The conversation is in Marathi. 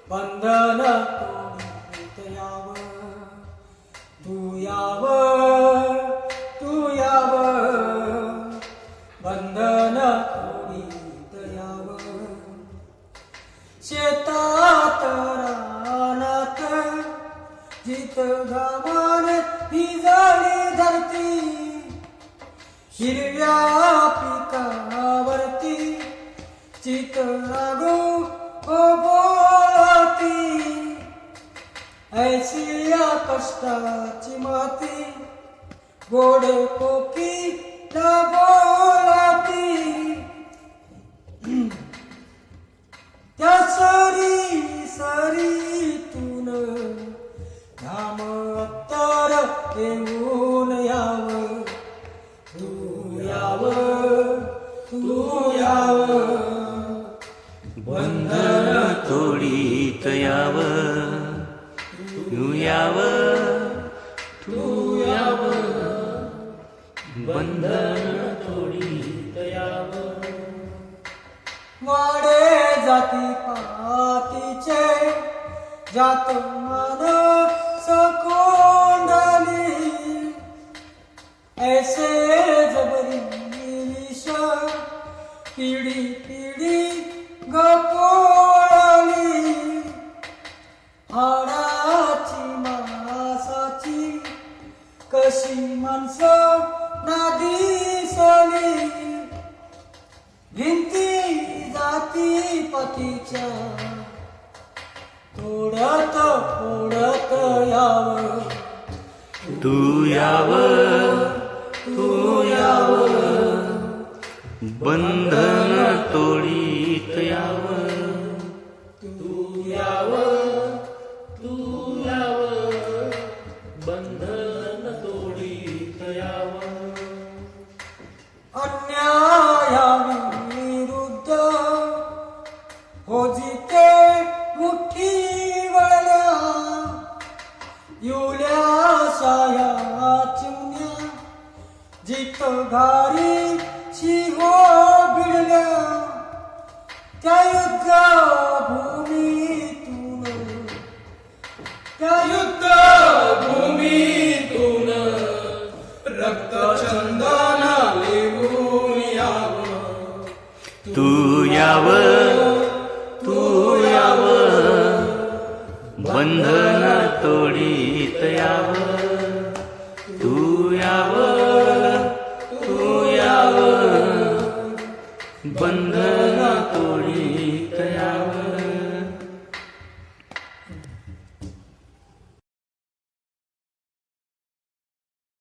बंधन तोडीत यावं, तू याव, तू याव, बंधन तोडीत यावं. शेतात रानात जित घामाने भिजली धरती, हिरव्या पिकावरती चित लागू बोलती, ऐसी या कष्टाची माती गोड कोकिला बोलती. त्या सरी सरीतून घाम अत्तर येऊन यावं, तू याव, तू याव, बंधन तोडीत यावं, तू यावं, तू यावं, बंधन तोडीत यावं. वाडे जाती पातीचे जात मानस कोंडली, ऐसे जबरी विष पिढी पिढी गपोळली. हाडाची मासाची कशी माणसं ना दिसली, भिंती जाती पतीच्या तोडत फोडत यावं, तू यावं, तू यावं, बंधन तोडीत यावं, तू यावं, तू यावं, बंधन तोडीत यावं. अन्यायाविरुद्ध हो जिथे मुठी वळल्या, युल्या शाया चिमण्या जित घारी शिहो भिडल्या, त्या युद्ध भूमीतून, त्या युद्ध भूमीतून रक्त चंदन लिहून यावं, तू यावं, तू यावं, बंधन तोडीत यावं, तू यावं, तू यावं, बंधन